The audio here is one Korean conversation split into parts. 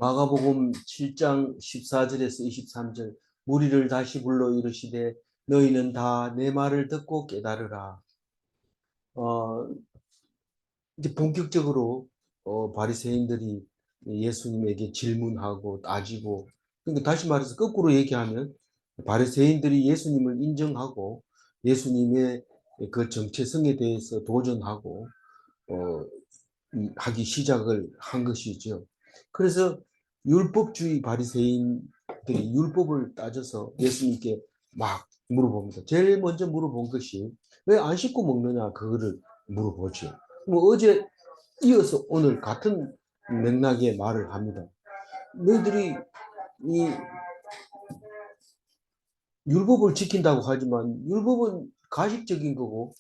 마가복음 7장 14절에서 23절 무리를 다시 불러 이르시되 너희는 다 내 말을 듣고 깨달으라. 어, 이제 본격적으로 바리새인들이 예수님에게 질문하고 따지고, 그러니까 다시 말해서 거꾸로 얘기하면 바리새인들이 예수님을 인정하고 예수님의 그 정체성에 대해서 도전하고 어, 하기 시작을 한 것이죠. 그래서 율법주의 바리새인들이 율법을 따져서 예수님께 막 물어봅니다. 제일 먼저 물어본 것이 왜 안 씻고 먹느냐, 그거를 물어보죠. 뭐 어제 이어서 오늘 같은 맥락의 말을 합니다. 너희들이 이 율법을 지킨다고 하지만 율법은 가식적인 거고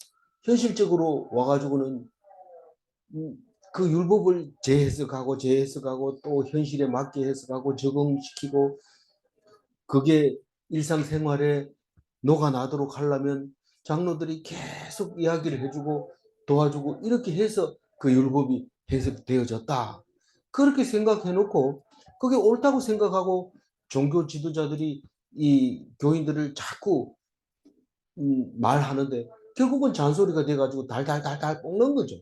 현실적으로 와가지고는 그 율법을 재해석하고 또 현실에 맞게 해석하고 적응시키고 그게 일상생활에 녹아나도록 하려면 장로들이 계속 이야기를 해주고 도와주고 이렇게 해서 그 율법이 해석되어졌다. 그렇게 생각해 놓고 그게 옳다고 생각하고 종교 지도자들이 이 교인들을 자꾸 말하는데 결국은 잔소리가 돼가지고 달달달달 볶는 거죠.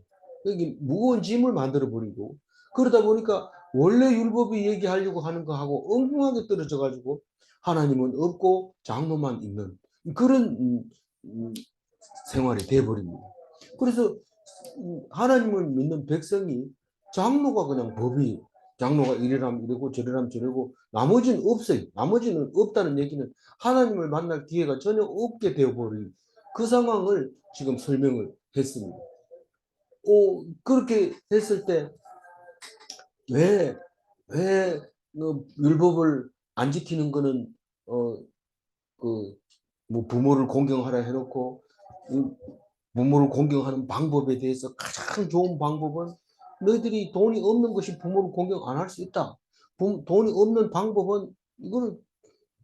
여기 무거운 짐을 만들어 버리고 그러다 보니까 원래 율법이 얘기하려고 하는 거하고 엉뚱하게 떨어져 가지고 하나님은 없고 장로만 있는 그런 생활이 돼 버립니다. 그래서 하나님을 믿는 백성이 장로가 그냥 법이 장로가 이래라면 이러고 저래라면 저러고 나머지는 없어요. 나머지는 없다는 얘기는 하나님을 만날 기회가 전혀 없게 되어버린 그 상황을 지금 설명을 했습니다. 그렇게 했을 때 왜, 왜 율법을 안 지키는 거는 뭐 부모를 공경하라 해놓고 부모를 공경하는 방법에 대해서 가장 좋은 방법은 너희들이 돈이 없는 것이 부모를 공경 안 할 수 있다. 돈이 없는 방법은 이거는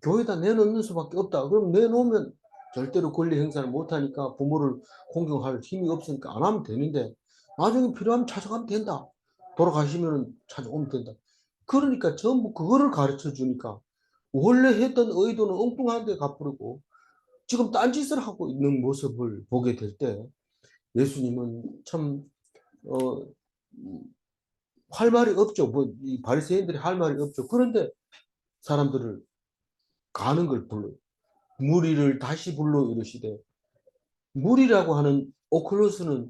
교회에다 내놓는 수밖에 없다. 그럼 내놓으면 절대로 권리 행사를 못하니까 부모를 공경할 힘이 없으니까 안 하면 되는데 나중에 필요하면 찾아가면 된다. 돌아가시면 찾아오면 된다. 그러니까 전부 그거를 가르쳐 주니까 원래 했던 의도는 엉뚱한 데 갚으려고 지금 딴짓을 하고 있는 모습을 보게 될 때 예수님은 참 어, 할 말이 없죠. 뭐 이 바리새인들이 할 말이 없죠. 그런데 사람들을 가는 걸 불러 무리를 다시 불러 이르시되 무리라고 하는 오클로스는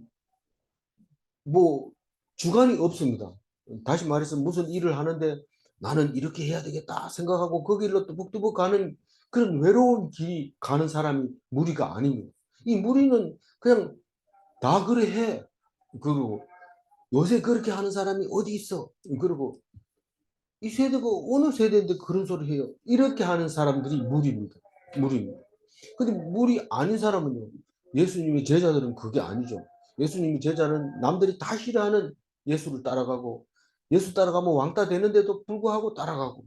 뭐 주관이 없습니다. 다시 말해서 무슨 일을 하는데 나는 이렇게 해야 되겠다 생각하고 그 길로 뚜벅뚜벅 가는 그런 외로운 길이 가는 사람이 무리가 아닙니다. 이 무리는 그냥 다 그래 해. 그리고 요새 그렇게 하는 사람이 어디 있어? 그리고 이 세대가 어느 세대인데 그런 소리 해요. 이렇게 하는 사람들이 무리입니다. 무리입니다. 근데 무리 아닌 사람은요. 예수님의 제자들은 그게 아니죠. 예수님의 제자는 남들이 다 싫어하는 예수를 따라가고 예수 따라가면 왕따 되는데도 불구하고 따라가고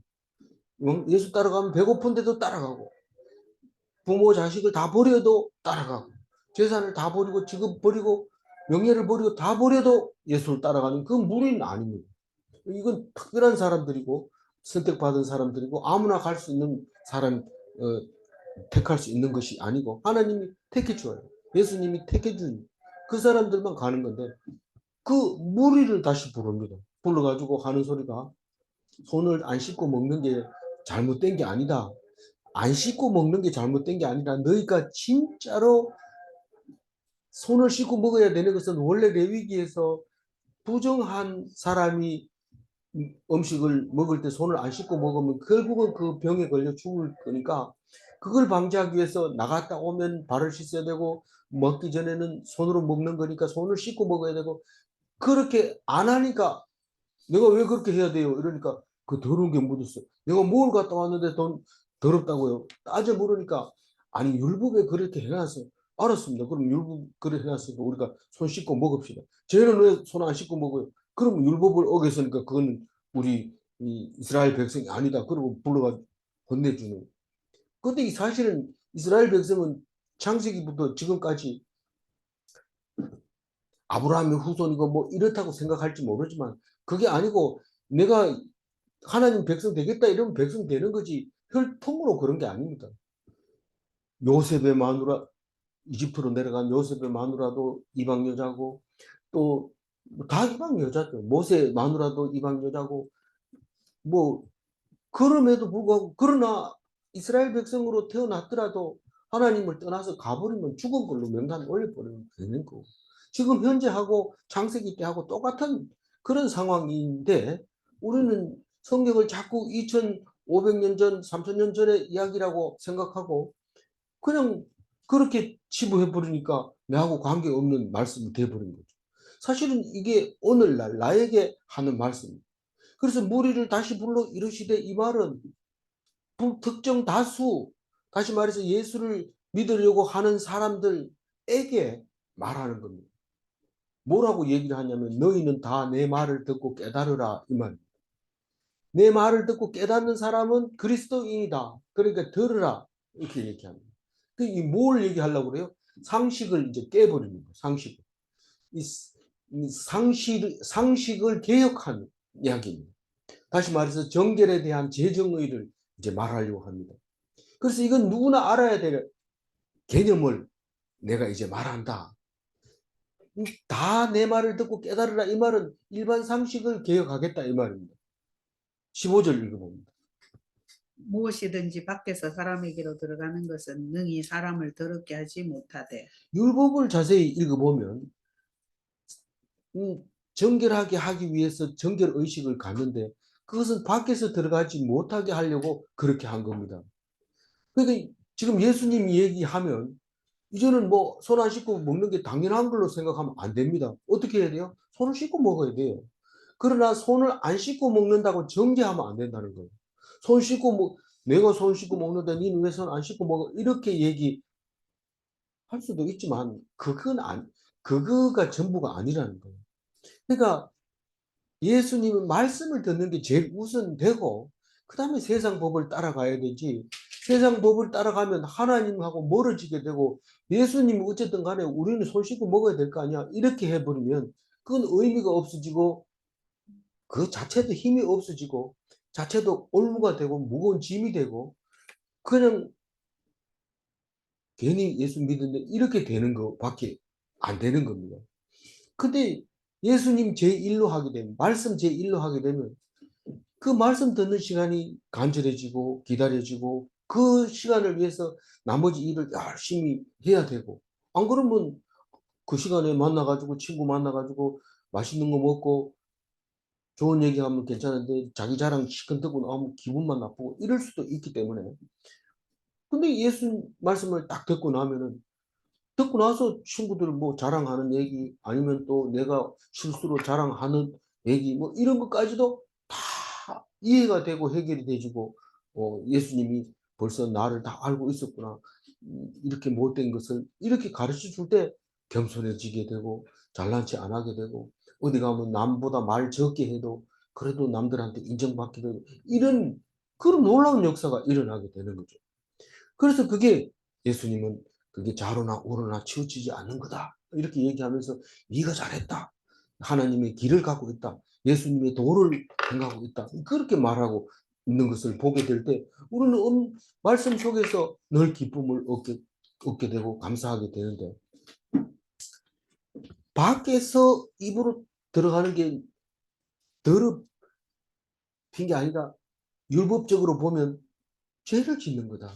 예수 따라가면 배고픈데도 따라가고 부모 자식을 다 버려도 따라가고 재산을 다 버리고 직업 버리고 명예를 버리고 다 버려도 예수를 따라가는 그 무리는 아닙니다. 이건 특별한 사람들이고 선택받은 사람들이고 아무나 갈 수 있는 사람 택할 수 있는 것이 아니고 하나님이 택해 줘요. 예수님이 택해 준 그 사람들만 가는 건데 그 무리를 다시 부릅니다. 불러가지고 하는 소리가 손을 안 씻고 먹는 게 잘못된 게 아니다. 안 씻고 먹는 게 잘못된 게 아니라 너희가 진짜로 손을 씻고 먹어야 되는 것은 원래 레위기에서 부정한 사람이 음식을 먹을 때 손을 안 씻고 먹으면 결국은 그 병에 걸려 죽을 거니까 그걸 방지하기 위해서 나갔다 오면 발을 씻어야 되고 먹기 전에는 손으로 먹는 거니까 손을 씻고 먹어야 되고 그렇게 안 하니까 내가 왜 그렇게 해야 돼요? 이러니까 그 더러운 게 묻었어. 내가 뭘 갔다 왔는데 돈 더럽다고요? 따져 물으니까 아니 율법에 그렇게 해놨어. 알았습니다. 그럼 율법 그렇게 해놨으니까 우리가 손 씻고 먹읍시다. 쟤는 왜 손 안 씻고 먹어요? 그럼 율법을 어겼으니까 그건 우리 이 이스라엘 백성이 아니다. 그러고 불러가 혼내주는. 근데 이 사실은 이스라엘 백성은 창세기부터 지금까지 아브라함의 후손이고 뭐 이렇다고 생각할지 모르지만 그게 아니고 내가 하나님 백성 되겠다 이러면 백성 되는 거지 혈통으로 그런 게 아닙니다. 요셉의 마누라, 이집트로 내려간 요셉의 마누라도 이방 여자고 또 다 이방 여자죠. 모세 마누라도 이방 여자고 뭐 그럼에도 불구하고 그러나 이스라엘 백성으로 태어났더라도 하나님을 떠나서 가버리면 죽은 걸로 명단 올려버리면 되는 거고 지금 현재하고 창세기 때하고 똑같은 그런 상황인데 우리는 성경을 자꾸 2500년 전, 3000년 전의 이야기라고 생각하고 그냥 그렇게 치부해버리니까 나하고 관계없는 말씀이 돼버린 거죠. 사실은 이게 오늘날 나에게 하는 말씀입니다. 그래서 무리를 다시 불러 이르시되 이 말은 특정 다수, 다시 말해서 예수를 믿으려고 하는 사람들에게 말하는 겁니다. 뭐라고 얘기를 하냐면 너희는 다 내 말을 듣고 깨달으라 이 말입니다. 내 말을 듣고 깨닫는 사람은 그리스도인이다. 그러니까 들으라 이렇게 얘기합니다. 뭘 얘기하려고 그래요? 상식을 이제 깨버리는 거예요. 상식을. 상식을 개혁하는 이야기입니다. 다시 말해서 정결에 대한 재정의를 이제 말하려고 합니다. 그래서 이건 누구나 알아야 될 개념을 내가 이제 말한다. 다 내 말을 듣고 깨달으라 이 말은 일반 상식을 개혁하겠다 이 말입니다. 15절 읽어봅니다. 무엇이든지 밖에서 사람에게로 들어가는 것은 능히 사람을 더럽게 하지 못하되 율법을 자세히 읽어보면 정결하게 하기 위해서 정결의식을 갖는데 그것은 밖에서 들어가지 못하게 하려고 그렇게 한 겁니다. 그러니까 지금 예수님이 얘기하면 이제는 뭐 손 안 씻고 먹는 게 당연한 걸로 생각하면 안 됩니다. 어떻게 해야 돼요? 손을 씻고 먹어야 돼요. 그러나 손을 안 씻고 먹는다고 정죄하면 안 된다는 거예요. 손 씻고 내가 손 씻고 먹는데 니는 왜 손 안 씻고 먹어? 이렇게 얘기할 수도 있지만 그거가 전부가 아니라는 거예요. 그러니까 예수님은 말씀을 듣는 게 제일 우선되고 그 다음에 세상 법을 따라가야 되지 세상 법을 따라가면 하나님하고 멀어지게 되고 예수님은 어쨌든 간에 우리는 손 씻고 먹어야 될 거 아니야 이렇게 해버리면 그건 의미가 없어지고 그 자체도 힘이 없어지고 자체도 올무가 되고 무거운 짐이 되고 그냥 괜히 예수 믿는데 이렇게 되는 것밖에 안 되는 겁니다. 근데 예수님 제1로 하게 되면 말씀 제1로 하게 되면 그 말씀 듣는 시간이 간절해지고 기다려지고 그 시간을 위해서 나머지 일을 열심히 해야 되고 안 그러면 그 시간에 만나가지고 친구 만나가지고 맛있는 거 먹고 좋은 얘기하면 괜찮은데 자기 자랑 시큰 듣고 나오면 기분만 나쁘고 이럴 수도 있기 때문에 근데 예수 말씀을 딱 듣고 나서 친구들 뭐 자랑하는 얘기 아니면 또 내가 실수로 자랑하는 얘기 뭐 이런 것까지도 다 이해가 되고 해결이 되지고 예수님이 벌써 나를 다 알고 있었구나 이렇게 못된 것을 이렇게 가르쳐 줄 때 겸손해지게 되고 잘난 체 안 하게 되고 어디 가면 남보다 말 적게 해도 그래도 남들한테 인정받게 되고 이런 그런 놀라운 역사가 일어나게 되는 거죠. 그래서 그게 예수님은 그게 좌로나 우로나 치우치지 않는 거다. 이렇게 얘기하면서 네가 잘했다. 하나님의 길을 가고 있다. 예수님의 도를 행하고 있다. 그렇게 말하고 있는 것을 보게 될 때 우리는 말씀 속에서 늘 기쁨을 얻게 되고 감사하게 되는데 밖에서 입으로 들어가는 게 더럽힌 게 아니라 율법적으로 보면 죄를 짓는 거다.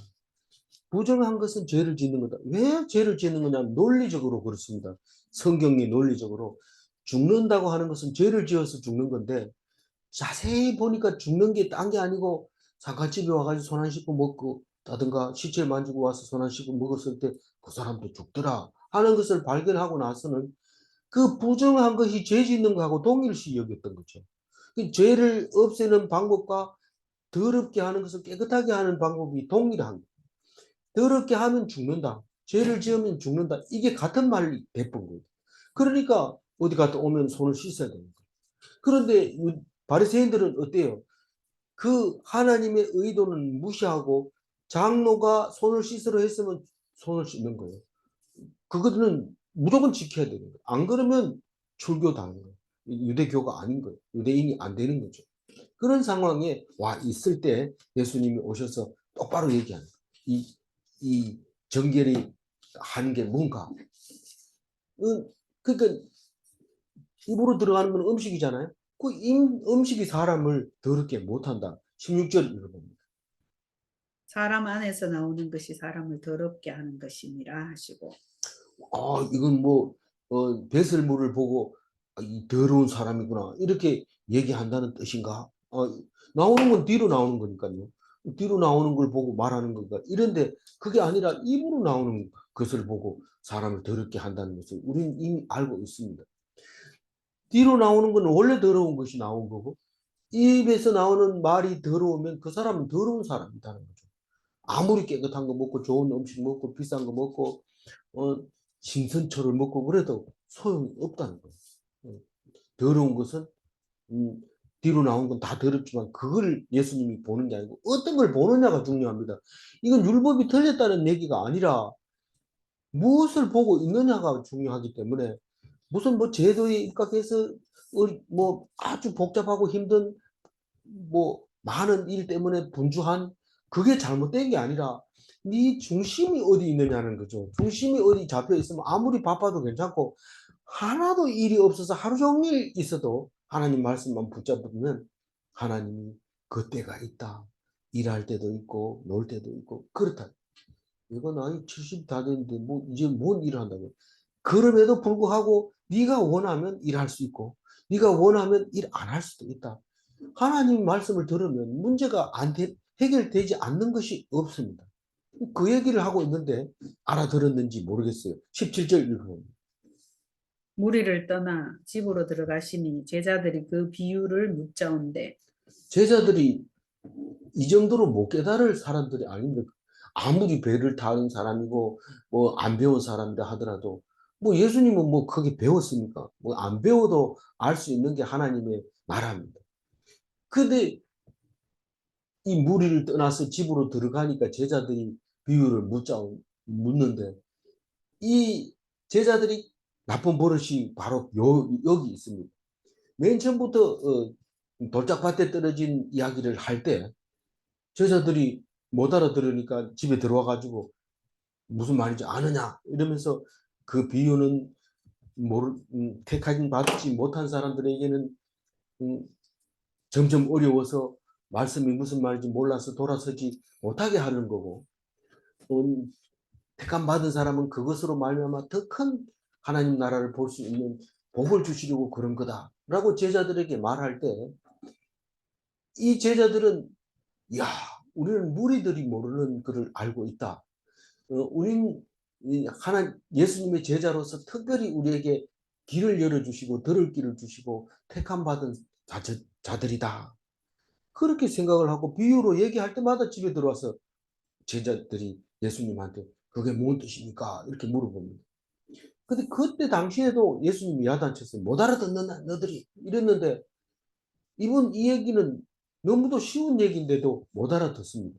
부정한 것은 죄를 짓는 거다. 왜 죄를 짓는 거냐면 논리적으로 그렇습니다. 성경이 논리적으로 죽는다고 하는 것은 죄를 지어서 죽는 건데 자세히 보니까 죽는 게 딴 게 아니고 상갓집에 와가지고 손 안 씻고 먹고 다든가 시체를 만지고 와서 손 안 씻고 먹었을 때 그 사람도 죽더라 하는 것을 발견하고 나서는 그 부정한 것이 죄 짓는 거하고 동일시 여겼던 거죠. 그 죄를 없애는 방법과 더럽게 하는 것을 깨끗하게 하는 방법이 동일한 거예요. 더럽게 하면 죽는다. 죄를 지으면 죽는다. 이게 같은 말이 돼본 거예요. 그러니까 어디 갔다 오면 손을 씻어야 됩니다. 그런데 바리새인들은 어때요? 그 하나님의 의도는 무시하고 장로가 손을 씻으러 했으면 손을 씻는 거예요. 그거는 무조건 지켜야 되는 거예요. 안 그러면 출교 당하는 거예요. 유대교가 아닌 거예요. 유대인이 안 되는 거죠. 그런 상황에 와 있을 때 예수님이 오셔서 똑바로 얘기하는 이 정결이 하는 게 뭔가. 그러니까 입으로 들어가는 건 음식이잖아요. 그 음식이 사람을 더럽게 못한다. 16절 읽어봅니다. 사람 안에서 나오는 것이 사람을 더럽게 하는 것이니라 하시고. 이건 뭐 배설물을 보고 이 더러운 사람이구나 이렇게 얘기한다는 뜻인가? 나오는 건 뒤로 나오는 거니까요. 뒤로 나오는 걸 보고 말하는 거니까. 이런데 그게 아니라 입으로 나오는 것을 보고 사람을 더럽게 한다는 것을 우리는 이미 알고 있습니다. 뒤로 나오는 건 원래 더러운 것이 나온 거고 입에서 나오는 말이 더러우면 그 사람은 더러운 사람이라는 거죠. 아무리 깨끗한 거 먹고 좋은 음식 먹고 비싼 거 먹고 어, 신선초를 먹고 그래도 소용이 없다는 거예요. 더러운 것은 음, 뒤로 나온 건 다 더럽지만 그걸 예수님이 보는 게 아니고 어떤 걸 보느냐가 중요합니다. 이건 율법이 틀렸다는 얘기가 아니라 무엇을 보고 있느냐가 중요하기 때문에 무슨 뭐 제도에 입각해서 뭐 아주 복잡하고 힘든 뭐 많은 일 때문에 분주한 그게 잘못된 게 아니라 네 중심이 어디 있느냐는 거죠. 중심이 어디 잡혀 있으면 아무리 바빠도 괜찮고 하나도 일이 없어서 하루 종일 있어도 하나님 말씀만 붙잡으면 하나님이 그때가 있다. 일할 때도 있고 놀 때도 있고 그렇다. 이거 나이 70 다 됐는데 뭐 이제 뭔 일을 한다고. 그럼에도 불구하고 네가 원하면 일할 수 있고 네가 원하면 일 안 할 수도 있다. 하나님 말씀을 들으면 문제가 해결되지 않는 것이 없습니다. 그 얘기를 하고 있는데 알아들었는지 모르겠어요. 17절 읽어봅니다. 무리를 떠나 집으로 들어가시니 제자들이 그 비유를 묻자온대. 제자들이 이 정도로 못 깨달을 사람들이 아닙니다. 아무리 배를 타는 사람이고 뭐 안 배운 사람이라 하더라도 뭐 예수님은 뭐 크게 배웠습니까? 뭐 안 배워도 알 수 있는 게 하나님의 나라입니다. 근데 이 무리를 떠나서 집으로 들어가니까 제자들이 비유를 묻는데 이 제자들이 나쁜 버릇이 바로 여기 있습니다. 맨 처음부터 돌짝밭에 떨어진 이야기를 할 때 제자들이 못 알아들으니까 집에 들어와 가지고 무슨 말인지 아느냐 이러면서 그 비유는 택하지 받지 못한 사람들에게는 음, 점점 어려워서 말씀이 무슨 말인지 몰라서 돌아서지 못하게 하는 거고 택함 받은 사람은 그것으로 말미암아 더 큰 하나님 나라를 볼 수 있는 복을 주시려고 그런 거다라고 제자들에게 말할 때 이 제자들은 야 우리는 무리들이 모르는 것을 알고 있다. 우린 예수님의 제자로서 특별히 우리에게 길을 열어주시고 들을 길을 주시고 택함 받은 자들이다. 그렇게 생각을 하고 비유로 얘기할 때마다 집에 들어와서 제자들이 예수님한테 그게 뭔 뜻입니까? 이렇게 물어봅니다. 근데 그때 당시에도 예수님이 야단쳤어요. 못 알아듣는다 너들이 이랬는데 이분 이 얘기는 너무도 쉬운 얘기인데도 못 알아듣습니다.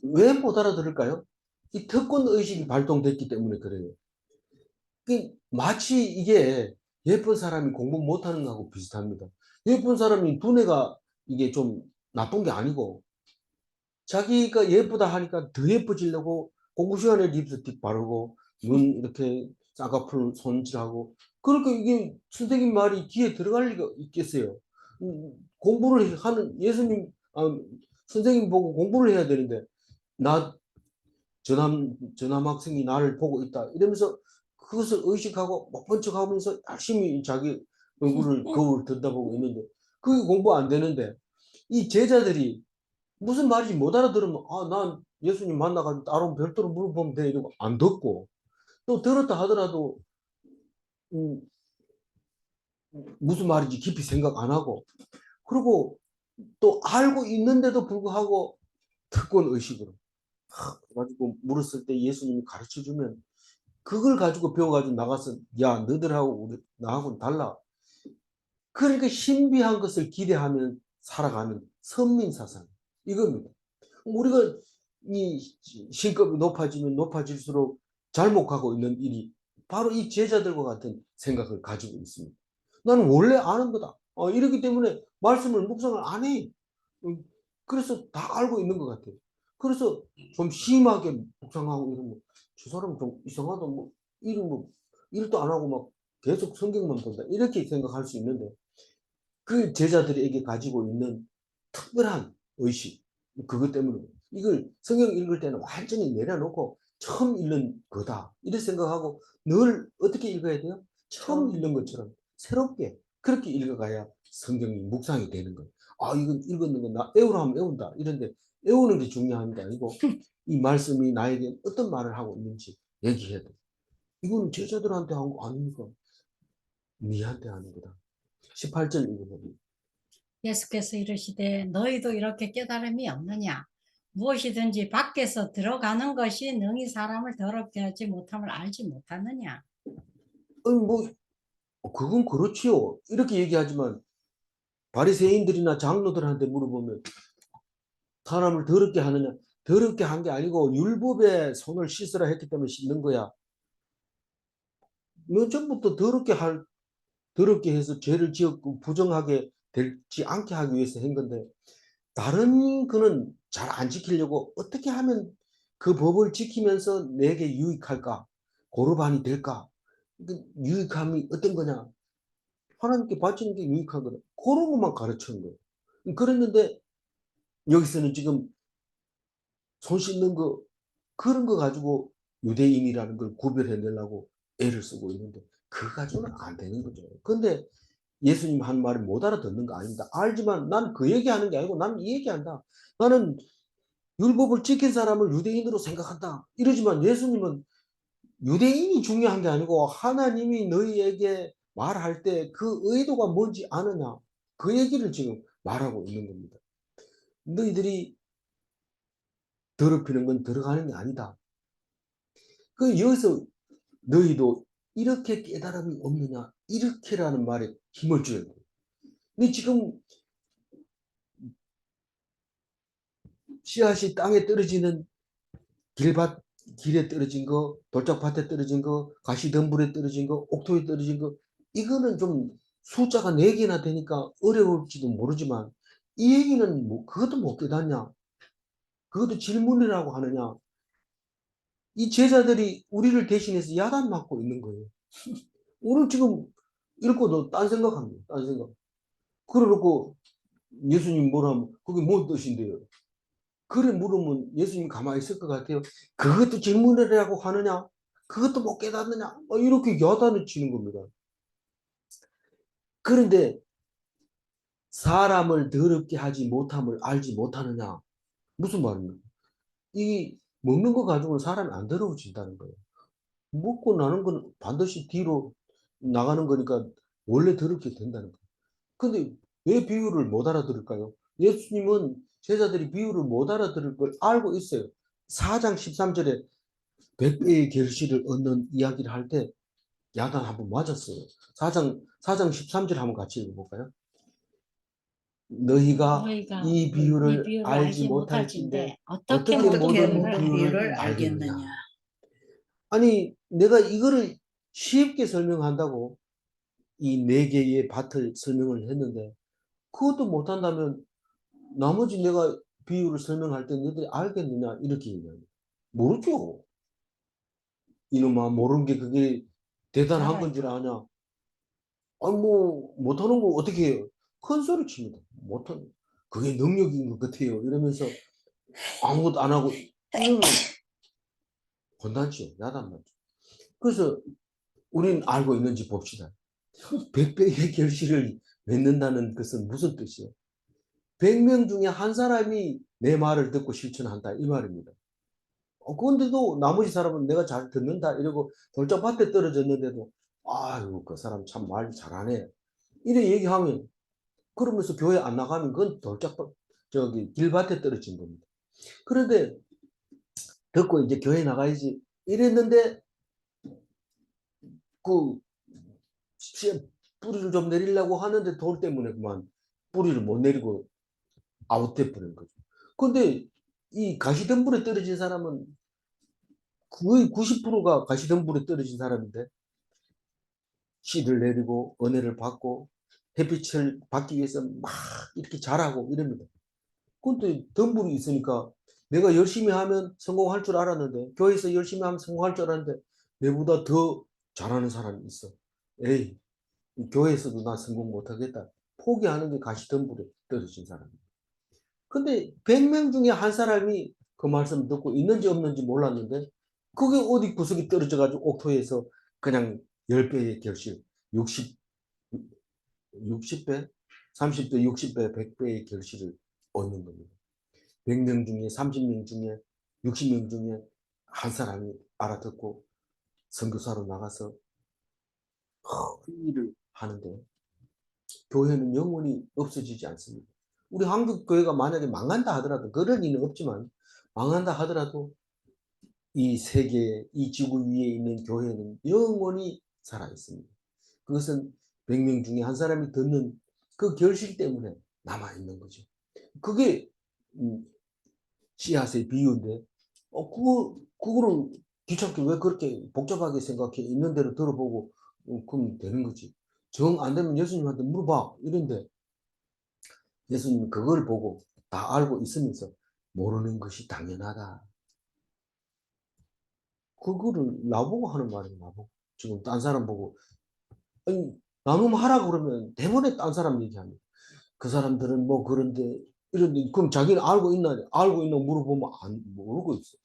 왜 못 알아들을까요? 이 특권 의식이 발동됐기 때문에 그래요. 마치 이게 예쁜 사람이 공부 못하는 거하고 비슷합니다. 예쁜 사람이 두뇌가 이게 좀 나쁜 게 아니고 자기가 예쁘다 하니까 더 예뻐지려고 공부 시간에 립스틱 바르고 눈 이렇게 쌍꺼풀 손질하고 그러니까 이게 선생님 말이 귀에 들어갈 리가 있겠어요. 공부를 하는 선생님 보고 공부를 해야 되는데 나 저남학생이 나를 보고 있다 이러면서 그것을 의식하고 못 본 척하면서 열심히 자기 얼굴을 거울 들여다보고 있는데 그게 공부 안 되는데 이 제자들이 무슨 말인지 못 알아들으면 난 예수님 만나가지고 따로 별도로 물어보면 돼 이러고 안 듣고 또 들었다 하더라도 음, 무슨 말인지 깊이 생각 안 하고 그리고 또 알고 있는데도 불구하고 특권 의식으로 가지고 물었을 때 예수님이 가르쳐 주면 그걸 가지고 배워가지고 나가서 야 너희들하고 나하고는 달라. 그러니까 신비한 것을 기대하면 살아가는 선민사상 이겁니다. 우리가 이 신급이 높아지면 높아질수록 잘못 가고 있는 일이 바로 이 제자들과 같은 생각을 가지고 있습니다. 나는 원래 아는 거다. 이렇기 때문에 말씀을 묵상을 안 해. 그래서 다 알고 있는 것 같아요. 그래서 좀 심하게 묵상하고 이러면 저 사람 좀 이상하다. 뭐 이런 뭐 일도 안 하고 막 계속 성경만 본다. 이렇게 생각할 수 있는데 그 제자들에게 가지고 있는 특별한 의식 그것 때문에 이걸 성경 읽을 때는 완전히 내려놓고 처음 읽는 거다 이렇게 생각하고 늘 어떻게 읽어야 돼요? 처음 읽는 것처럼 새롭게 그렇게 읽어가야 성경이 묵상이 되는 거예요. 이건 읽었는 건 나 애우라 하면 애운다 이런데 애우는 게 중요한 게 아니고 이 말씀이 나에게 어떤 말을 하고 있는지 얘기해야 돼. 이건 제자들한테 한 거 아닙니까? 니한테 하는 거다. 18절 읽어보면 예수께서 이르시되 너희도 이렇게 깨달음이 없느냐? 무엇이든지 밖에서 들어가는 것이 능히 사람을 더럽게 하지 못함을 알지 못하느냐? 뭐 그건 그렇지요. 이렇게 얘기하지만 바리새인들이나 장로들한테 물어보면 사람을 더럽게 하느냐? 더럽게 한 게 아니고 율법에 손을 씻으라 했기 때문에 씻는 거야. 너 전부터 더럽게 해서 죄를 지었고 부정하게 되지 않게 하기 위해서 한 건데 다른 거는 잘 안 지키려고 어떻게 하면 그 법을 지키면서 내게 유익할까? 고르반이 될까? 그 유익함이 어떤 거냐? 하나님께 바치는 게 유익한 거다. 그런 것만 가르치는 거예요. 그랬는데 여기서는 지금 손 씻는 거 그런 거 가지고 유대인이라는 걸 구별해내려고 애를 쓰고 있는데 그거 가지고는 안 되는 거죠. 근데 예수님 한 말을 못 알아듣는 거 아닙니다. 알지만 난 그 얘기하는 게 아니고 나는 이 얘기한다. 나는 율법을 지킨 사람을 유대인으로 생각한다. 이러지만 예수님은 유대인이 중요한 게 아니고 하나님이 너희에게 말할 때 그 의도가 뭔지 아느냐. 그 얘기를 지금 말하고 있는 겁니다. 너희들이 더럽히는 건 들어가는 게 아니다. 여기서 너희도 이렇게 깨달음이 없느냐? 이렇게라는 말에 힘을 줘야 돼. 근데 지금 씨앗이 땅에 떨어지는 길에 떨어진 거, 돌짝밭에 떨어진 거, 가시덤불에 떨어진 거, 옥토에 떨어진 거, 이거는 좀 숫자가 4개나 되니까 어려울지도 모르지만 이 얘기는 뭐 그것도 못 깨닫냐? 그것도 질문이라고 하느냐? 이 제자들이 우리를 대신해서 야단 맞고 있는 거예요. 오늘 지금 읽고도 딴 생각합니다. 딴 생각. 그래놓고 예수님 뭐라면 그게 뭔 뜻인데요? 그래 물으면 예수님 가만히 있을 것 같아요. 그것도 질문이라고 하느냐? 그것도 못 깨닫느냐? 이렇게 야단을 치는 겁니다. 그런데 사람을 더럽게 하지 못함을 알지 못하느냐? 무슨 말입니까? 이 먹는 거 가지고는 사람이 안 더러워진다는 거예요. 먹고 나는 건 반드시 뒤로 나가는 거니까 원래 더럽게 된다는 거예요. 근데 왜 비유를 못 알아들을까요? 예수님은 제자들이 비유를 못 알아들을 걸 알고 있어요. 4장 13절에 100배의 결실을 얻는 이야기를 할 때 야단 한번 맞았어요. 4장 13절 한번 같이 읽어볼까요? 너희가 이 비유를 알지 못할진데 어떻게 어떻게 모든 모든 비유를 알겠느냐? 알겠느냐? 아니 내가 이거를 쉽게 설명한다고 이 4개의 밭을 설명을 했는데 그것도 못한다면 나머지 내가 비유를 설명할 때 너희들이 알겠느냐? 이렇게 얘기합니다. 모르죠. 이놈아 모르는 게 그게 대단한 건 줄 아냐? 뭐 못하는 거 어떻게 해요? 큰 소리 칩니다. 못하는 그게 능력인 것 같아요. 이러면서 아무것도 안 하고 이러면 혼나죠. 야단 맞죠. 그래서 우리는 알고 있는지 봅시다. 100배의 결실을 맺는다는 것은 무슨 뜻이에요? 100명 중에 한 사람이 내 말을 듣고 실천한다 이 말입니다. 그런데도 나머지 사람은 내가 잘 듣는다 이러고 돌짝밭에 떨어졌는데도 아유 그 사람 참 말 잘하네 이래 얘기하면 그러면서 교회 안 나가면 그건 길밭에 떨어진 겁니다. 그런데 듣고 이제 교회 나가야지 이랬는데 그 뿌리를 좀 내리려고 하는데 돌 때문에 그만 뿌리를 못 내리고 아웃돼 버린 거죠. 근데 이 가시덤불에 떨어진 사람은 거의 90%가 가시덤불에 떨어진 사람인데 씨를 내리고 은혜를 받고 햇빛을 받기 위해서 막 이렇게 잘하고 이럽니다. 근데 덤불이 있으니까 내가 열심히 하면 성공할 줄 알았는데, 교회에서 열심히 하면 성공할 줄 알았는데 내보다 더 잘하는 사람이 있어. 에이, 이 교회에서도 나 성공 못하겠다. 포기하는 게 가시덤불에 떨어진 사람이에요. 근데 100명 중에 한 사람이 그 말씀 듣고 있는지 없는지 몰랐는데 그게 어디 구석이 떨어져가지고 옥토에서 그냥 10배의 결실, 60배, 30배, 60배, 100배의 결실을 얻는 겁니다. 100명 중에 30명 중에 60명 중에 한 사람이 알아듣고 선교사로 나가서 큰 일을 하는데 교회는 영원히 없어지지 않습니다. 우리 한국 교회가 만약에 망한다 하더라도 그런 일은 없지만 망한다 하더라도 이 세계, 이 지구 위에 있는 교회는 영원히 살아 있습니다. 그것은 100명 중에 한 사람이 듣는 그 결실 때문에 남아 있는 거죠. 그게 씨앗의 비유인데 그거를 귀찮게 왜 그렇게 복잡하게 생각해? 있는 대로 들어보고 그럼 되는 거지. 정 안 되면 예수님한테 물어봐 이런데 예수님은 그걸 보고 다 알고 있으면서 모르는 것이 당연하다. 그거를 나보고 하는 말이에요. 나보고. 지금 딴 사람 보고 아니 나눔 하라 그러면 대부분의 딴 사람 얘기합니다. 그 사람들은 뭐 그런데 이런데 그럼 자기는 알고 있나? 알고 있나 물어보면 안 모르고 있어.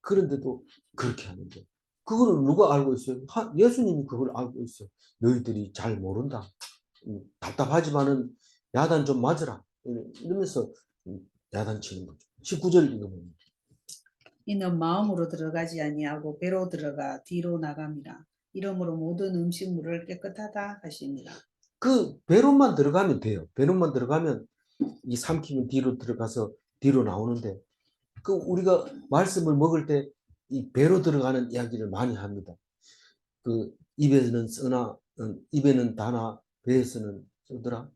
그런데도 그렇게 하는데 그거를 누가 알고 있어요? 예수님이 그걸 알고 있어요. 너희들이 잘 모른다. 답답하지만은 야단 좀 맞으라. 이러면서 야단치는 거죠. 19절 읽어보면 이는 마음으로 들어가지 아니하고 배로 들어가 뒤로 나갑니다. 이러므로 모든 음식물을 깨끗하다 하십니다. 그 배로만 들어가면 돼요. 배로만 들어가면 이 삼키면 뒤로 들어가서 뒤로 나오는데 그 우리가 말씀을 먹을 때 이 배로 들어가는 이야기를 많이 합니다. 그 입에는 쓰나 입에는 다나 배에서는 쓰더라.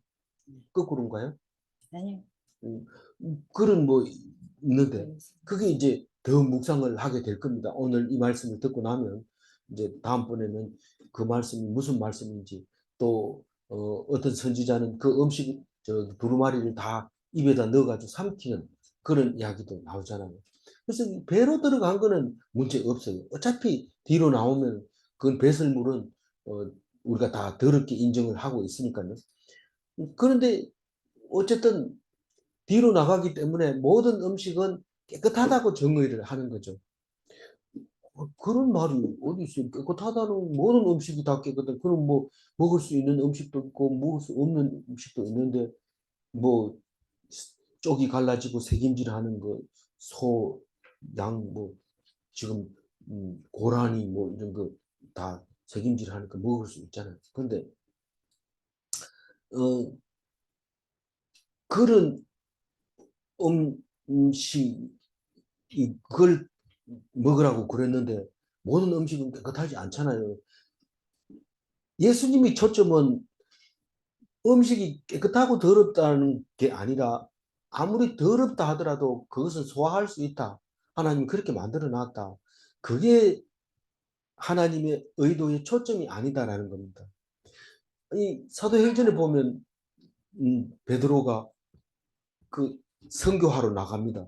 거꾸로인가요? 아니요. 그런 뭐 있는데 그게 이제 더 묵상을 하게 될 겁니다. 오늘 이 말씀을 듣고 나면 이제 다음번에는 그 말씀이 무슨 말씀인지 또 어떤 선지자는 그 음식 두루마리를 다 입에다 넣어가지고 삼키는 그런 이야기도 나오잖아요. 그래서 배로 들어간 거는 문제 없어요. 어차피 뒤로 나오면 그건 배설물은 우리가 다 더럽게 인정을 하고 있으니까요. 그런데 어쨌든 뒤로 나가기 때문에 모든 음식은 깨끗하다고 정의를 하는 거죠. 그런 말이 어디 있어요? 깨끗하다는 모든 음식이 다 깨끗해. 그럼 뭐 먹을 수 있는 음식도 있고 먹을 수 없는 음식도 있는데 뭐 쪽이 갈라지고 색임질하는 거, 소, 양, 뭐 지금 고라니 뭐 이런 거 다 색임질하는 거 먹을 수 있잖아요. 근데 어, 그런 음식 그걸 먹으라고 그랬는데 모든 음식은 깨끗하지 않잖아요. 예수님이 초점은 음식이 깨끗하고 더럽다는 게 아니라 아무리 더럽다 하더라도 그것은 소화할 수 있다. 하나님이 그렇게 만들어 놨다. 그게 하나님의 의도의 초점이 아니다라는 겁니다. 이 사도행전에 보면 베드로가 그 선교하러 나갑니다.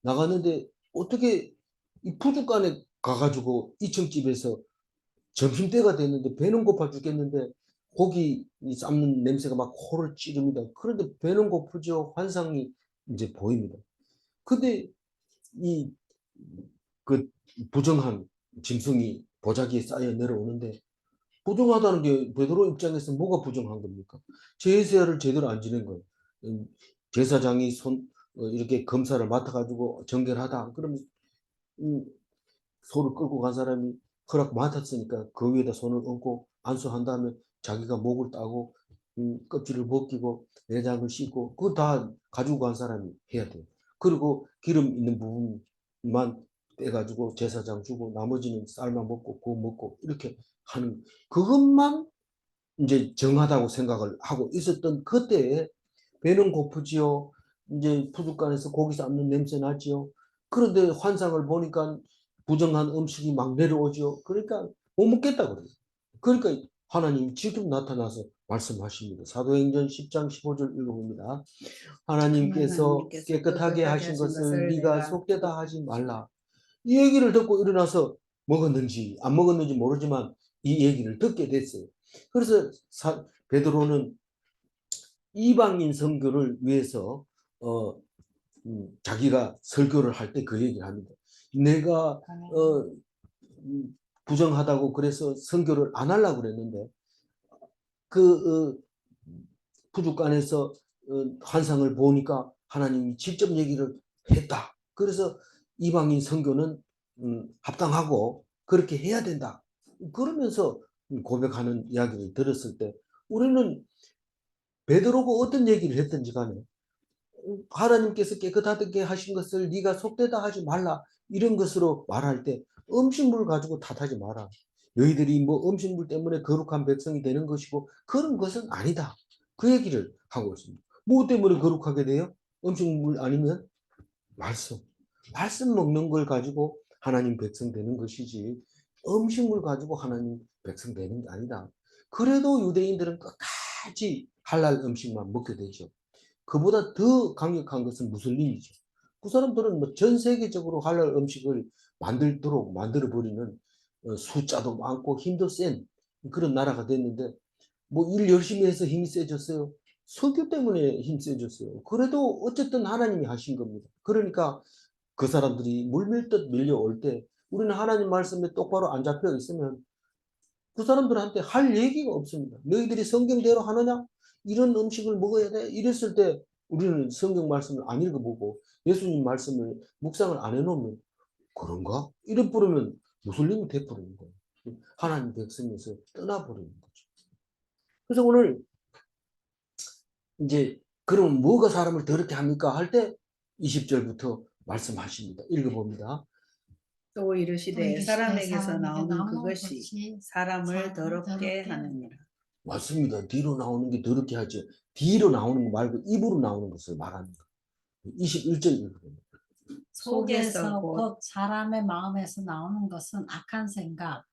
나갔는데 어떻게 이 부둣간에 가가지고 2층 집에서 점심때가 됐는데 배는 고파 죽겠는데 고기 삶는 냄새가 막 코를 찌릅니다. 그런데 배는 고프죠. 환상이 이제 보입니다. 근데 이 그 부정한 짐승이 보자기에 쌓여 내려오는데 부정하다는 게 베드로 입장에서 뭐가 부정한 겁니까? 제사를 제대로 안 지낸 거예요. 제사장이 이렇게 검사를 맡아가지고 정결하다. 그러면 소를 끌고 간 사람이 허락 맡았으니까 그 위에다 손을 얹고 안수한 다음에 자기가 목을 따고 껍질을 벗기고 내장을 씻고 그거 다 가지고 간 사람이 해야 돼요. 그리고 기름 있는 부분만 떼가지고 제사장 주고 나머지는 삶아 먹고 구워 먹고 이렇게 하는 그것만 이제 정하다고 생각을 하고 있었던 그때에 배는 고프지요. 이제 부둣간에서 고기 삶는 냄새 나지요. 그런데 환상을 보니까 부정한 음식이 막 내려오죠. 그러니까 못 먹겠다 그래요. 그러니까 하나님이 직접 나타나서 말씀하십니다. 사도행전 10장 15절 읽어봅니다. 하나님께서 하나님께서 깨끗하게 하신 것을 네가 내가 속되다 하지 말라. 이 얘기를 듣고 일어나서 먹었는지 안 먹었는지 모르지만 이 얘기를 듣게 됐어요. 그래서 베드로는 이방인 선교를 위해서 자기가 설교를 할 때 그 얘기를 합니다. 내가 부정하다고 그래서 선교를 안 하려고 그랬는데 그 부족간에서 환상을 보니까 하나님이 직접 얘기를 했다. 그래서 이방인 선교는 합당하고 그렇게 해야 된다. 그러면서 고백하는 이야기를 들었을 때 우리는 베드로가 어떤 얘기를 했든지 간에 하나님께서 깨끗하게 하신 것을 네가 속되다 하지 말라 이런 것으로 말할 때 음식물 가지고 탓하지 마라. 너희들이 뭐 음식물 때문에 거룩한 백성이 되는 것이고 그런 것은 아니다. 그 얘기를 하고 있습니다. 뭐 때문에 거룩하게 돼요? 음식물 아니면 말씀. 말씀 먹는 걸 가지고 하나님 백성 되는 것이지 음식물 가지고 하나님 백성 되는 게 아니다. 그래도 유대인들은 끝까지 할랄 음식만 먹게 되죠. 그보다 더 강력한 것은 무슬림이죠. 그 사람들은 뭐 전 세계적으로 할랄 음식을 만들도록 만들어버리는 숫자도 많고 힘도 센 그런 나라가 됐는데 뭐 일 열심히 해서 힘이 세졌어요. 석유 때문에 힘 세졌어요. 그래도 어쨌든 하나님이 하신 겁니다. 그러니까 그 사람들이 물밀듯 밀려올 때 우리는 하나님 말씀에 똑바로 안 잡혀 있으면 그 사람들한테 할 얘기가 없습니다. 너희들이 성경대로 하느냐? 이런 음식을 먹어야 돼? 이랬을 때 우리는 성경 말씀을 안 읽어보고 예수님 말씀을 묵상을 안 해놓으면 그런가? 이래 버리면 무슬림이 돼버리는 거예요. 하나님 백성에서 떠나버리는 거죠. 그래서 오늘 이제 그럼 뭐가 사람을 더럽게 합니까? 할 때 20절부터 말씀하십니다. 읽어봅니다. 또 이르시되 사람에게서 나오는 그것이 것이 사람을 더럽게 더럽게 하느니라. 맞습니다. 뒤로 나오는 게 더럽게 하죠. 뒤로 나오는 거 말고 입으로 나오는 것을 말합니다. 21절 읽어봅니다. 속에서 곧 사람의 마음에서 나오는 것은 악한 생각,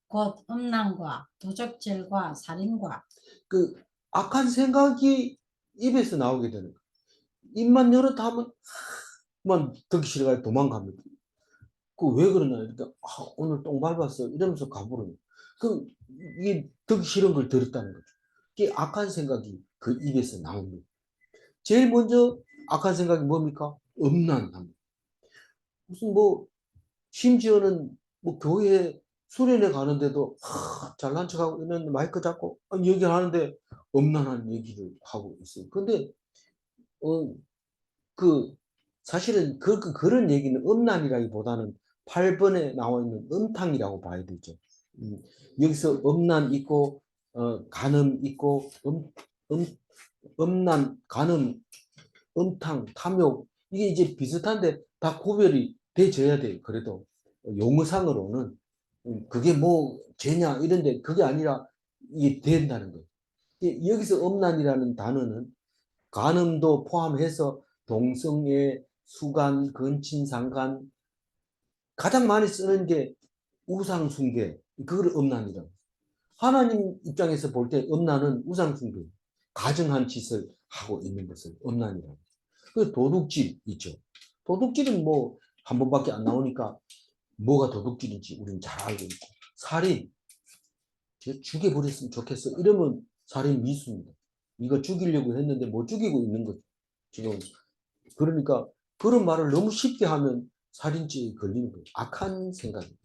곧 음란과 도적질과 살인과 그 악한 생각이 입에서 나오게 되는 거예요. 입만 열었다 하면 만 듣기 싫어가지고 도망갑니다. 그 왜 그러나 그러니까 오늘 똥 밟았어 이러면서 가버려요. 그 이게 듣기 싫은 걸 들었다는 거죠. 이게 악한 생각이 그 입에서 나옵니다. 제일 먼저 악한 생각이 뭡니까? 음란합니다. 무슨 뭐 심지어는 뭐 교회 수련회 가는데도 잘난 척하고 이런 마이크 잡고 얘기하는데 음란한 얘기를 하고 있어요. 근데 그 사실은 그런 얘기는 음란이라기보다는 8번에 나와 있는 음탕이라고 봐야 되죠. 여기서 음란 있고 간음 있고 음란, 간음, 음탕, 탐욕 이게 이제 비슷한데 다 구별이 돼져야 돼요. 그래도 용어상으로는 그게 뭐 죄냐 이런데 그게 아니라 이게 된다는 거예요. 여기서 음란이라는 단어는 간음도 포함해서 동성애, 수간, 근친, 상간 가장 많이 쓰는 게 우상숭배 그걸 음란이라고. 하나님 입장에서 볼 때 음란은 우상숭배, 가증한 짓을 하고 있는 것을 음란이라고. 그 도둑질 있죠. 도둑질은 뭐 한 번밖에 안 나오니까 뭐가 도둑질인지 우리는 잘 알고 있고 살인, 죽여버렸으면 좋겠어. 이러면 살인 미수입니다. 이거 죽이려고 했는데 못 죽이고 있는 거죠. 지금 그러니까 그런 말을 너무 쉽게 하면 살인죄에 걸리는 거예요. 악한 생각입니다.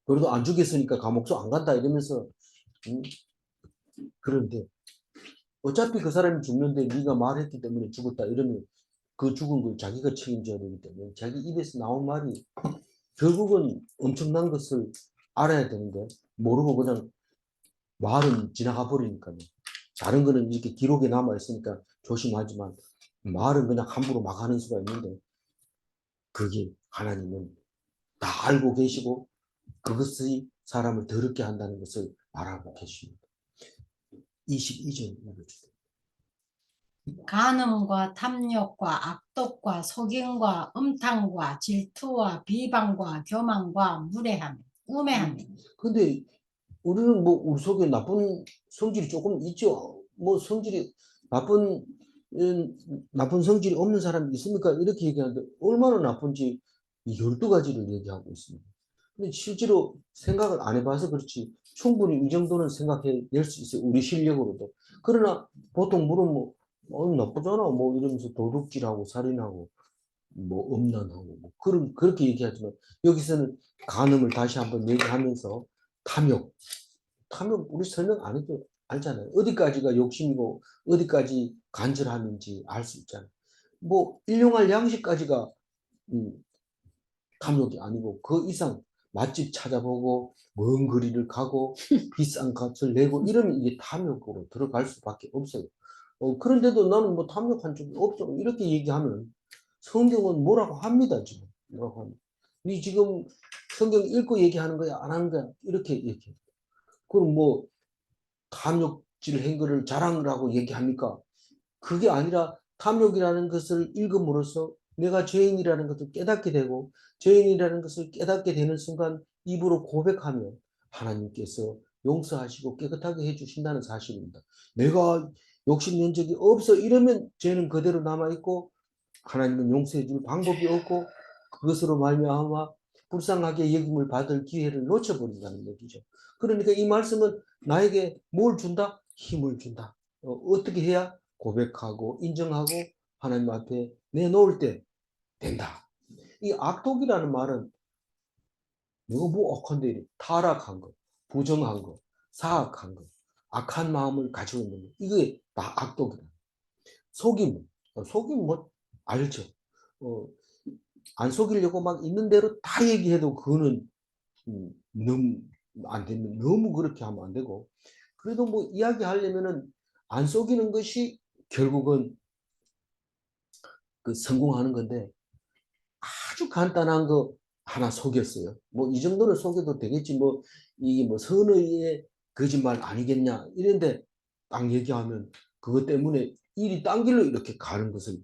그래도 안 죽였으니까 감옥소 안 간다 이러면서 그런데 어차피 그 사람이 죽는데 네가 말했기 때문에 죽었다 이러면 그 죽은 걸 자기가 책임져야 되기 때문에 자기 입에서 나온 말이 결국은 엄청난 것을 알아야 되는데 모르고 그냥 말은 지나가 버리니까요. 다른 거는 이렇게 기록에 남아 있으니까 조심하지만 말은 그냥 함부로 막 하는 수가 있는데 그게 하나님은 다 알고 계시고 그것이 사람을 더럽게 한다는 것을 말하고 계십니다. 22절 읽어주세요. 간음과 탐욕과 악독과 속임과 음탕과 질투와 비방과 교만과 무례함, 우매함. 근데 우리는 뭐 우리 속에 나쁜 성질이 조금 있죠. 뭐 성질이 나쁜 나쁜 성질이 없는 사람이 있습니까? 이렇게 얘기하는데 얼마나 나쁜지 이 12가지를 얘기하고 있습니다. 근데 실제로 생각을 안 해봐서 그렇지 충분히 이 정도는 생각해낼 수 있어요. 우리 실력으로도. 그러나 보통 물으면 나쁘잖아. 뭐 이러면서 도둑질하고 살인하고 뭐 음란하고 뭐 그렇게 얘기하지만 여기서는 간음을 다시 한번 얘기하면서 탐욕 우리 설명 안 해도 알잖아요. 어디까지가 욕심이고 어디까지 간절함인지 알 수 있잖아요. 뭐 일용할 양식까지가 탐욕이 아니고 그 이상 맛집 찾아보고 먼 거리를 가고 비싼 값을 내고 이러면 이게 탐욕으로 들어갈 수밖에 없어요. 그런데도 나는 뭐 탐욕한 적이 없어. 이렇게 얘기하면 성경은 뭐라고 합니다, 지금. 뭐라고 합니다. 니 지금 성경 읽고 얘기하는 거야, 안 하는 거야? 이렇게 얘기해. 그럼 뭐 탐욕질 행위를 자랑을 얘기합니까? 그게 아니라 탐욕이라는 것을 읽음으로써 내가 죄인이라는 것을 깨닫게 되고 죄인이라는 것을 깨닫게 되는 순간 입으로 고백하면 하나님께서 용서하시고 깨끗하게 해주신다는 사실입니다. 내가 욕심낸 적이 없어 이러면 죄는 그대로 남아있고 하나님은 용서해 줄 방법이 없고 그것으로 말미암아 불쌍하게 여김을 받을 기회를 놓쳐버린다는 얘기죠. 그러니까 이 말씀은 나에게 뭘 준다? 힘을 준다. 어떻게 해야? 고백하고 인정하고 하나님 앞에 내놓을 때 된다. 이 악독이라는 말은 이거 뭐 억한데 타락한 거, 부정한 거, 사악한 거, 악한 마음을 가지고 있는 거. 이게 다 악독이다. 속임, 속임 뭐 알죠. 안 속이려고 막 있는 대로 다 얘기해도 그거는 너무 안 되면 너무 그렇게 하면 안 되고 그래도 뭐 이야기하려면은 안 속이는 것이 결국은 그 성공하는 건데 아주 간단한 거 하나 속였어요. 뭐 이 정도는 속여도 되겠지 뭐 이게 뭐 선의의 거짓말 아니겠냐 이런데 딱 얘기하면 그것 때문에 일이 딴 길로 이렇게 가는 것을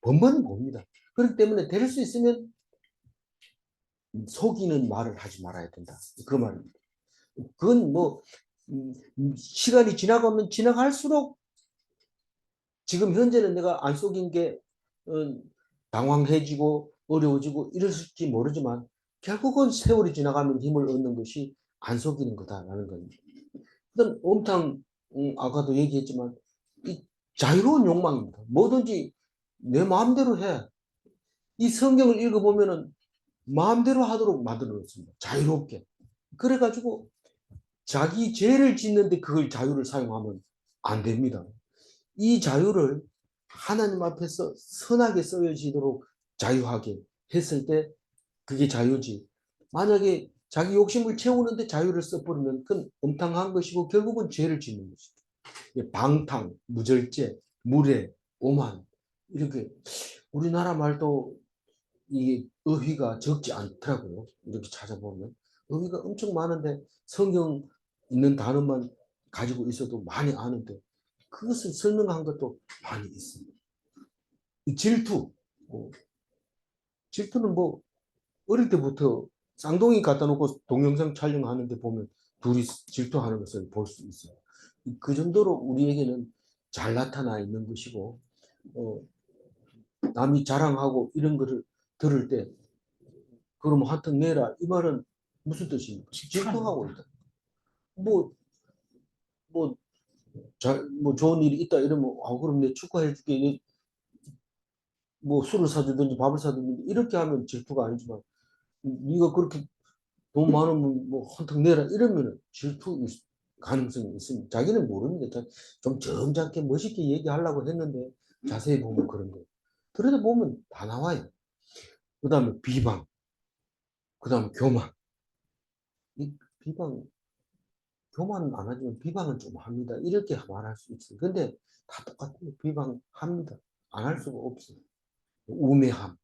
번번이 봅니다. 그렇기 때문에 될 수 있으면 속이는 말을 하지 말아야 된다. 그 말입니다. 그건 뭐 시간이 지나가면 지나갈수록 지금 현재는 내가 안 속인 게 당황해지고 어려워지고 이럴지 모르지만 결국은 세월이 지나가면 힘을 얻는 것이 안 속이는 거다라는 겁니다. 그다음 엄탕 아까도 얘기했지만 이 자유로운 욕망입니다. 뭐든지 내 마음대로 해. 이 성경을 읽어보면은 마음대로 하도록 만들어놓습니다. 자유롭게. 그래가지고 자기 죄를 짓는데 그걸 자유를 사용하면 안 됩니다. 이 자유를 하나님 앞에서 선하게 쓰여지도록 자유하게 했을 때 그게 자유지. 만약에 자기 욕심을 채우는데 자유를 써버리면 그건 엄탕한 것이고 결국은 죄를 짓는 것이죠. 방탕, 무절제, 무례, 오만 이렇게 우리나라 말도 이 어휘가 적지 않더라고요. 이렇게 찾아보면 어휘가 엄청 많은데 성경 있는 단어만 가지고 있어도 많이 아는데 그것을 설명한 것도 많이 있습니다. 이 질투, 질투는 뭐 어릴 때부터 쌍둥이 갖다 놓고 동영상 촬영하는데 보면 둘이 질투하는 것을 볼 수 있어요. 그 정도로 우리에게는 잘 나타나 있는 것이고 남이 자랑하고 이런 거를 들을 때 그러면 한턱 내라 이 말은 무슨 뜻입니까? 질투하고 있다. 뭐, 뭐, 뭐 좋은 일이 있다 이러면 그럼 내 축하해 줄게. 뭐 술을 사주든지 밥을 사주든지 이렇게 하면 질투가 아니지만 네가 그렇게 돈 많으면 뭐 한턱 내라 이러면 질투 가능성이 있습니다. 자기는 모릅니다. 좀 점잖게 멋있게 얘기하려고 했는데 자세히 보면 그런 거예요. 들여다보면 다 나와요. 그 다음에 비방, 그 다음에 교만. 이 비방, 교만은 안 하지만 비방은 좀 합니다. 이렇게 말할 수 있어요. 근데 다 똑같아요. 비방합니다. 안 할 수가 없어요. 우매함.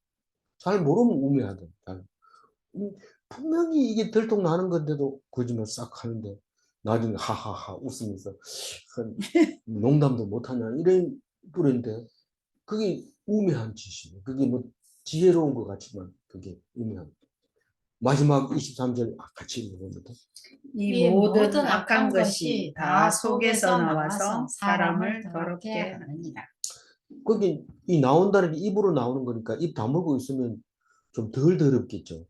잘 모르면 우매하다. 분명히 이게 들통나는 건데도 거짓말 싹 하는데 나중에 하하하 웃으면서 농담도 못하냐 이런 뿌리인데 그게 우매한 짓이에요. 그게 뭐 지혜로운 것 같지만 그게 우매한 마지막 23절 같이 읽어봅니다. 이 모든 악한 것이 다 속에서 나와서 사람을 더럽게 하느니라. 거기 이 나온다는 게 입으로 나오는 거니까 입 다물고 있으면 좀 덜 더럽겠죠.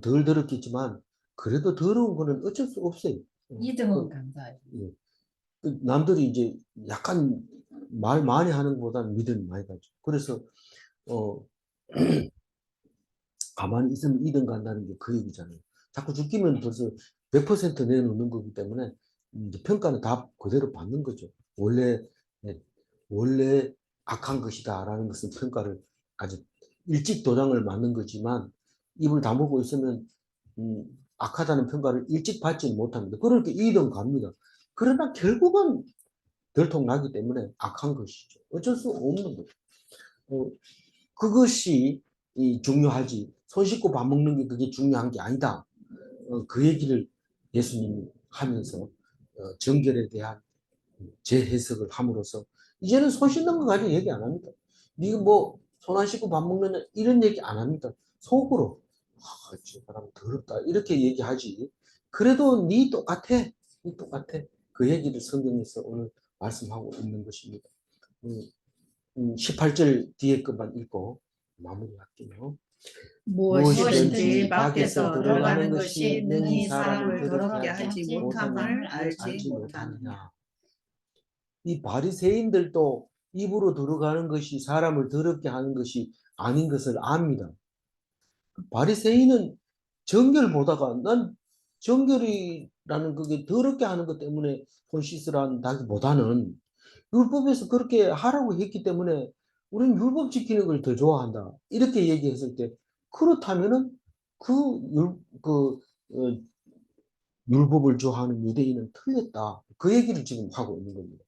덜 더럽겠지만 그래도 더러운 거는 어쩔 수 없어요. 이등은 감사해요. 예. 남들이 이제 약간 말 많이 하는 것보다는 믿음이 많이 가죠. 그래서 가만히 있으면 2등 간다는 게 그 얘기잖아요. 자꾸 죽기면 벌써 100% 내놓는 거기 때문에 이제 평가는 다 그대로 받는 거죠. 원래 원래 악한 것이다라는 것은 평가를 아주 일찍 도장을 맞는 거지만 입을 다물고 있으면 악하다는 평가를 일찍 받지는 못합니다. 그렇게 2등 갑니다. 그러나 결국은 들통나기 때문에 악한 것이죠. 어쩔 수 없는 거죠. 그것이 중요하지. 손 씻고 밥 먹는 게 그게 중요한 게 아니다. 그 얘기를 예수님이 하면서 정결에 대한 재해석을 함으로써 이제는 손 씻는 거 가지고 얘기 안 합니다. 네가 뭐 손 안 씻고 밥 먹는 이런 얘기 안 합니다. 속으로 저 사람 더럽다 이렇게 얘기하지. 그래도 네 똑같아. 네 똑같아. 그 얘기를 성경에서 오늘 말씀하고 있는 것입니다. 18절 뒤에 것만 읽고 마무리할게요. 무엇이든지 밖에서 들어가는 것이 능히 사람을 더럽게 하지 못함을 알지 못하느냐. 이 바리새인들도 입으로 들어가는 것이 사람을 더럽게 하는 것이 아닌 것을 압니다. 바리새인은 정결 보다가 난 정결이라는 그게 더럽게 하는 것 때문에 손 씻으라다기보다는 율법에서 그렇게 하라고 했기 때문에 우리는 율법 지키는 걸 더 좋아한다. 이렇게 얘기했을 때 그렇다면은 그 율법을 좋아하는 유대인은 틀렸다. 그 얘기를 지금 하고 있는 겁니다.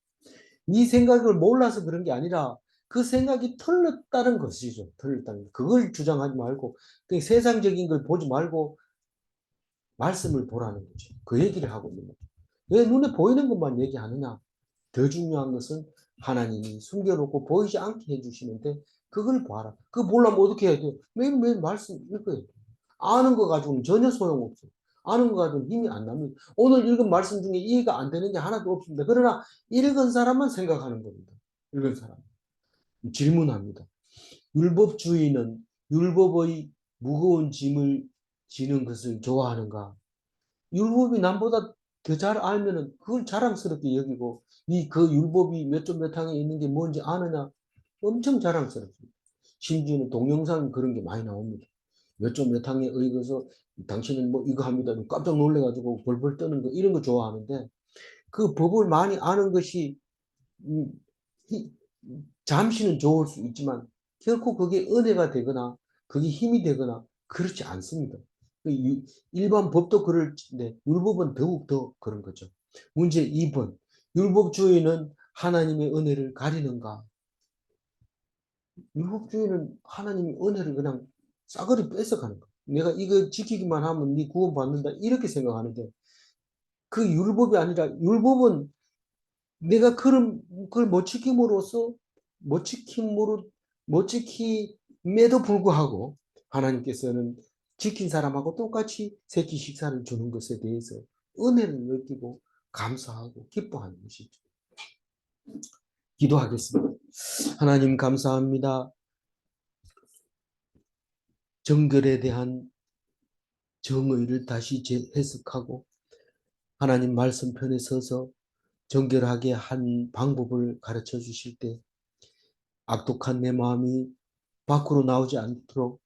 이 생각을 몰라서 그런 게 아니라 그 생각이 틀렸다는 것이죠. 틀렸다는 것. 그걸 주장하지 말고 그냥 세상적인 걸 보지 말고 말씀을 보라는 거죠. 그 얘기를 하고 있는 거죠. 왜 눈에 보이는 것만 얘기하느냐? 더 중요한 것은 하나님이 숨겨놓고 보이지 않게 해주시는데 그걸 봐라. 그거 보려면 어떻게 해야 돼? 매일매일 말씀 읽어야 돼. 아는 거 가지고는 전혀 소용없어요. 아는 거 가지고는 힘이 안 납니다. 오늘 읽은 말씀 중에 이해가 안 되는 게 하나도 없습니다. 그러나 읽은 사람만 생각하는 겁니다. 읽은 사람. 질문합니다. 율법주의는 율법의 무거운 짐을 지는 것을 좋아하는가? 율법이 남보다 더 잘 알면은 그걸 자랑스럽게 여기고 그 율법이 몇 점 몇 항에 있는 게 뭔지 아느냐? 엄청 자랑스럽습니다. 심지어는 동영상 그런 게 많이 나옵니다. 몇 점 몇 항에 의거서 당신은 뭐 이거 합니다. 깜짝 놀래가지고 벌벌 떠는 거 이런 거 좋아하는데 그 법을 많이 아는 것이 잠시는 좋을 수 있지만 결코 그게 은혜가 되거나 그게 힘이 되거나 그렇지 않습니다. 일반 법도 그럴텐데 율법은 더욱 더 그런 거죠. 문제 2번. 율법주의는 하나님의 은혜를 가리는가? 율법주의는 하나님의 은혜를 그냥 싸그리 뺏어가는 거야. 내가 이거 지키기만 하면 네 구원 받는다 이렇게 생각하는데 그 율법이 아니라 율법은 내가 그걸 못 지킴으로써 못 지킴에도 불구하고 하나님께서는 지킨 사람하고 똑같이 새끼 식사를 주는 것에 대해서 은혜를 느끼고 감사하고 기뻐하는 것이죠. 기도하겠습니다. 하나님 감사합니다. 정결에 대한 정의를 다시 재해석하고 하나님 말씀편에 서서 정결하게 한 방법을 가르쳐 주실 때 악독한 내 마음이 밖으로 나오지 않도록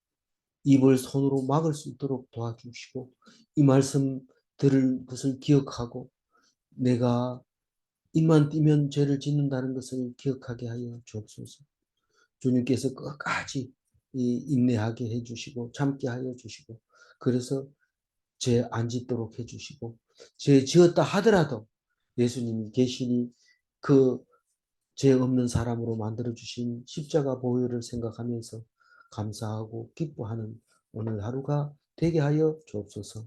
입을 손으로 막을 수 있도록 도와주시고 이 말씀 들을 것을 기억하고 내가 입만 띄면 죄를 짓는다는 것을 기억하게 하여 주옵소서. 주님께서 끝까지 인내하게 해주시고 참게 하여 주시고 그래서 죄 안 짓도록 해주시고 죄 지었다 하더라도 예수님이 계시니 그 죄 없는 사람으로 만들어주신 십자가 보혈을 생각하면서 감사하고 기뻐하는 오늘 하루가 되게 하여 주옵소서.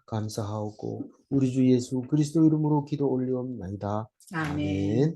감사하고 우리 주 예수 그리스도 이름으로 기도 올리옵나이다. 아멘. 아멘.